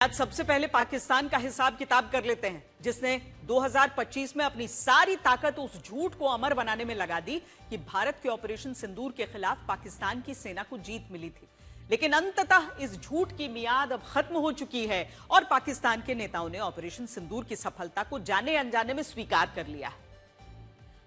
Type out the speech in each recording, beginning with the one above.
आज सबसे पहले पाकिस्तान का हिसाब किताब कर लेते हैं, जिसने 2025 में अपनी सारी ताकत उस झूठ को अमर बनाने में लगा दी कि भारत के ऑपरेशन सिंदूर के खिलाफ पाकिस्तान की सेना को जीत मिली थी। लेकिन अंततः इस झूठ की मियाद अब खत्म हो चुकी है और पाकिस्तान के नेताओं ने ऑपरेशन सिंदूर की सफलता को जाने अनजाने में स्वीकार कर लिया है।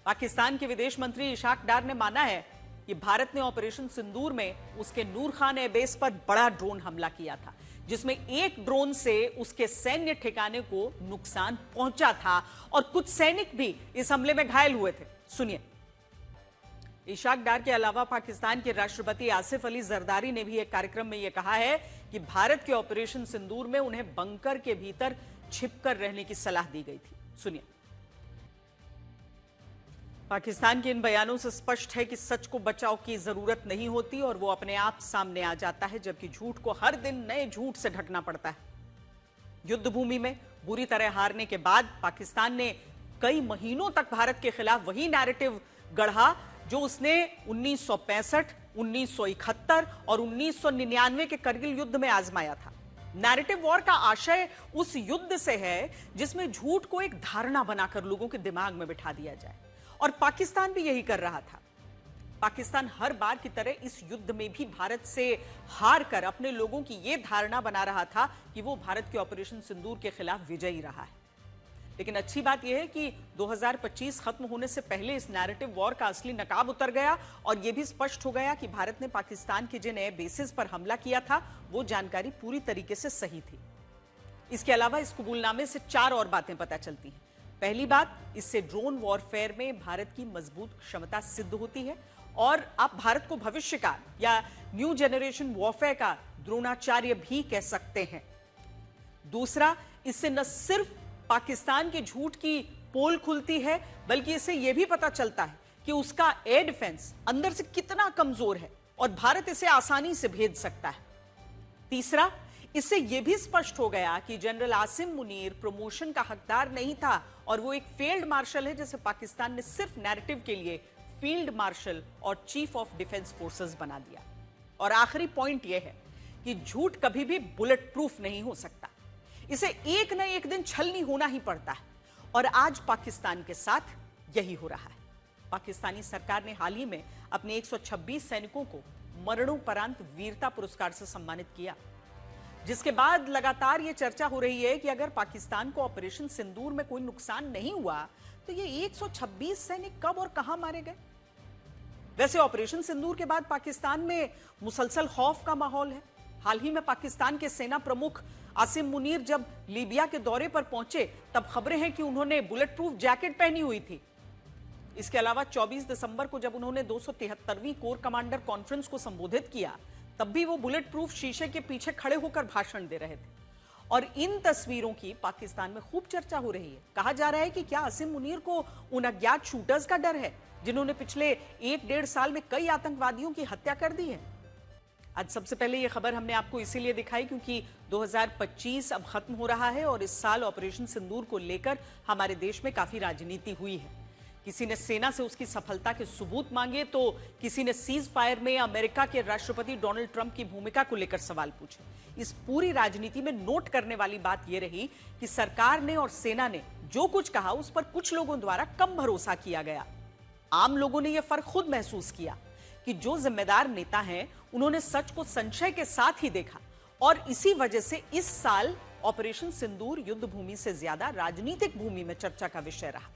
पाकिस्तान के विदेश मंत्री इशाक डार ने माना है कि भारत ने ऑपरेशन सिंदूर में उसके नूर खान एयरबेस पर बड़ा ड्रोन हमला किया था, जिसमें एक ड्रोन से उसके सैन्य ठिकाने को नुकसान पहुंचा था और कुछ सैनिक भी इस हमले में घायल हुए थे। सुनिए। इशाक डार के अलावा पाकिस्तान के राष्ट्रपति आसिफ अली जरदारी ने भी एक कार्यक्रम में यह कहा है कि भारत के ऑपरेशन सिंदूर में उन्हें बंकर के भीतर छिपकर रहने की सलाह दी गई थी। सुनिए। पाकिस्तान के इन बयानों से स्पष्ट है कि सच को बचाव की जरूरत नहीं होती और वो अपने आप सामने आ जाता है, जबकि झूठ को हर दिन नए झूठ से ढकना पड़ता है। युद्ध भूमि में बुरी तरह हारने के बाद पाकिस्तान ने कई महीनों तक भारत के खिलाफ वही नैरेटिव गढ़ा जो उसने 1965, 1971 और 1999 के करगिल युद्ध में आजमाया था। नैरेटिव वॉर का आशय उस युद्ध से है जिसमें झूठ को एक धारणा बनाकर लोगों के दिमाग में बिठा दिया जाए, और पाकिस्तान भी यही कर रहा था। पाकिस्तान हर बार की तरह इस युद्ध में भी भारत से हार कर अपने लोगों की यह धारणा बना रहा था कि वो भारत के ऑपरेशन सिंदूर के खिलाफ विजयी रहा है। लेकिन अच्छी बात यह है कि 2025 खत्म होने से पहले इस नैरेटिव वॉर का असली नकाब उतर गया और यह भी स्पष्ट हो गया कि भारत ने पाकिस्तान के जिन एयर बेसिस पर हमला किया था वो जानकारी पूरी तरीके से सही थी। इसके अलावा इस कबूलनामे से 4 और बातें पता चलती हैं। पहली बात, इससे ड्रोन वॉरफेयर में भारत की मजबूत क्षमता सिद्ध होती है और आप भारत को भविष्य का या न्यू जनरेशन वॉरफेयर का द्रोणाचार्य भी कह सकते हैं। दूसरा, इससे न सिर्फ पाकिस्तान के झूठ की पोल खुलती है, बल्कि इससे यह भी पता चलता है कि उसका एयर डिफेंस अंदर से कितना कमजोर है और भारत इसे आसानी से भेद सकता है। तीसरा, इससे यह भी स्पष्ट हो गया कि जनरल आसिम मुनीर प्रमोशन का हकदार नहीं था और वो एक फील्ड मार्शल है, जिसे पाकिस्तान ने सिर्फ नैरेटिव के लिए फील्ड मार्शल और चीफ ऑफ डिफेंस फोर्सेस बना दिया। और आखिरी पॉइंट यह है कि झूठ कभी भी बुलेट प्रूफ नहीं हो सकता, इसे एक न एक दिन छलनी होना ही पड़ता है और आज पाकिस्तान के साथ यही हो रहा है। पाकिस्तानी सरकार ने हाल ही में अपने 126 सैनिकों को मरणोपरांत वीरता पुरस्कार से सम्मानित किया, जिसके बाद लगातार यह चर्चा हो रही है कि अगर पाकिस्तान को ऑपरेशन सिंदूर में कोई नुकसान नहीं हुआ तो ये 126 सैनिक कब और कहां मारे गए। वैसे ऑपरेशन सिंदूर के बाद पाकिस्तान में मुसलसल खौफ का माहौल है। हाल ही में पाकिस्तान के सेना प्रमुख आसिम मुनीर जब लीबिया के दौरे पर पहुंचे तब खबरें हैं कि उन्होंने बुलेट प्रूफ जैकेट पहनी हुई थी। इसके अलावा 24 दिसंबर को जब उन्होंने 273वीं कोर कमांडर कॉन्फ्रेंस को संबोधित किया तब भी वो बुलेट प्रूफ शीशे के पीछे खड़े होकर भाषण दे रहे थे और इन तस्वीरों की पाकिस्तान में खूब चर्चा हो रही है। कहा जा रहा है कि क्या आसिम मुनीर को उन अज्ञात शूटर्स का डर है जिन्होंने पिछले 1-1.5 साल में कई आतंकवादियों की हत्या कर दी है। आज सबसे पहले यह खबर हमने आपको इसीलिए दिखाई क्योंकि 2025 अब खत्म हो रहा है और इस साल ऑपरेशन सिंदूर को लेकर हमारे देश में काफी राजनीति हुई है। किसी ने सेना से उसकी सफलता के सबूत मांगे तो किसी ने सीज फायर में अमेरिका के राष्ट्रपति डोनाल्ड ट्रंप की भूमिका को लेकर सवाल पूछे। इस पूरी राजनीति में नोट करने वाली बात यह रही कि सरकार ने और सेना ने जो कुछ कहा उस पर कुछ लोगों द्वारा कम भरोसा किया गया। आम लोगों ने यह फर्क खुद महसूस किया कि जो जिम्मेदार नेता हैं उन्होंने सच को संशय के साथ ही देखा और इसी वजह से इस साल ऑपरेशन सिंदूर युद्ध भूमि से ज्यादा राजनीतिक भूमि में चर्चा का विषय रहा।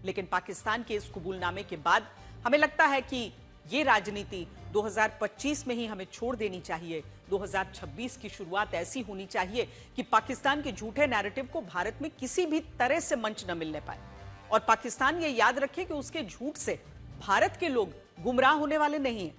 लेकिन पाकिस्तान के इस कबूलनामे के बाद हमें लगता है कि ये राजनीति 2025 में ही हमें छोड़ देनी चाहिए। 2026 की शुरुआत ऐसी होनी चाहिए कि पाकिस्तान के झूठे नैरेटिव को भारत में किसी भी तरह से मंच न मिलने पाए और पाकिस्तान ये याद रखे कि उसके झूठ से भारत के लोग गुमराह होने वाले नहीं हैं।